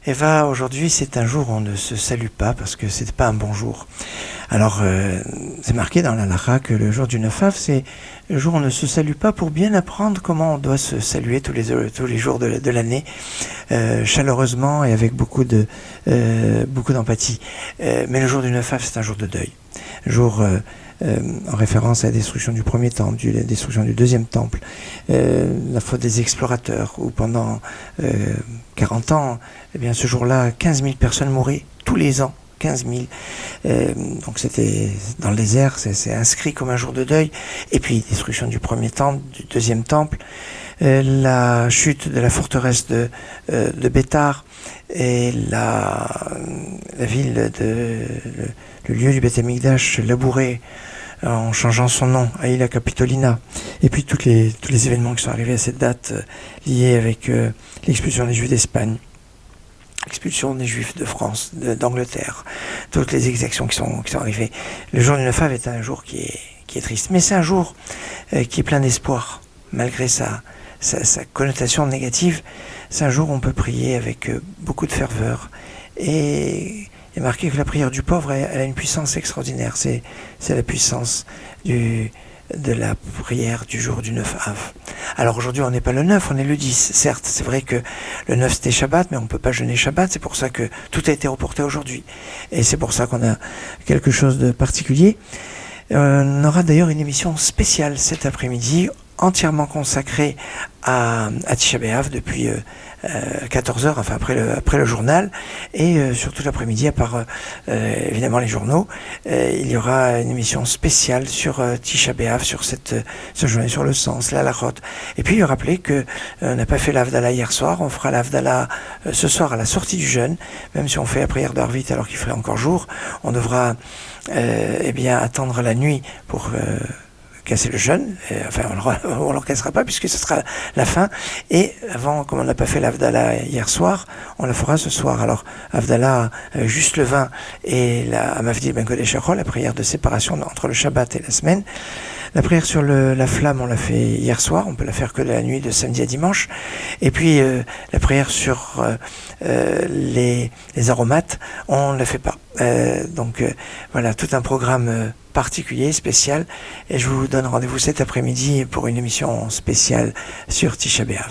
Eva, aujourd'hui c'est un jour où on ne se salue pas parce que c'est pas un bon jour. Alors c'est marqué dans l'Halakha que le jour du 9 Av, c'est le jour où on ne se salue pas pour bien apprendre comment on doit se saluer tous les jours de l'année, chaleureusement et avec beaucoup d'empathie. Mais le jour du 9 Av, c'est un jour de deuil. Jour en référence à la destruction du premier temple, la destruction du deuxième temple, la faute des explorateurs, où pendant 40 ans, eh bien, ce jour-là, 15 000 personnes mouraient tous les ans. 15 000. Donc c'était dans le désert, c'est inscrit comme un jour de deuil. Et puis, destruction du premier temple, du deuxième temple, la chute de la forteresse de Bétar et la ville le lieu du Beth Amikdash labouré en changeant son nom à Aïla Capitolina. Et puis tous les événements qui sont arrivés à cette date liés avec l'expulsion des Juifs d'Espagne, l'expulsion des Juifs de France, d'Angleterre, toutes les exactions qui sont arrivées. Le jour du 9 Av est un jour qui est triste, mais c'est un jour qui est plein d'espoir, malgré sa connotation négative. C'est un jour où on peut prier avec beaucoup de ferveur. Et il est marqué que la prière du pauvre, elle a une puissance extraordinaire. C'est la puissance de la prière du jour du 9 Av. Alors aujourd'hui, on n'est pas le 9, on est le 10. Certes, c'est vrai que le 9 c'était Shabbat, mais on ne peut pas jeûner Shabbat. C'est pour ça que tout a été reporté aujourd'hui. Et c'est pour ça qu'on a quelque chose de particulier. On aura d'ailleurs une émission spéciale cet après-midi, entièrement consacrée à Tisha B'Av depuis 14h, enfin après le journal, et sur toute l'après-midi, à part évidemment les journaux, il y aura une émission spéciale sur Tisha B'Av, sur ce journée, sur le sens, la halachot. Et puis rappeler que on n'a pas fait l'Havdalah hier soir, on fera l'Havdalah ce soir à la sortie du jeûne, même si on fait la prière d'Arvit alors qu'il ferait encore jour, on devra attendre la nuit pour casser le jeûne, enfin on ne le cassera pas puisque ce sera la fin, et avant, comme on n'a pas fait l'Havdalah hier soir, on la fera ce soir. Alors Havdalah, juste le vin, et la Amavdi Ben Kodesh Achol, la prière de séparation entre le Shabbat et la semaine. La prière sur la flamme, on l'a fait hier soir, on peut la faire que la nuit de samedi à dimanche. Et puis la prière sur les aromates, on ne la fait pas. Donc voilà, tout un programme particulier, spécial. Et je vous donne rendez-vous cet après-midi pour une émission spéciale sur Tisha B'Av.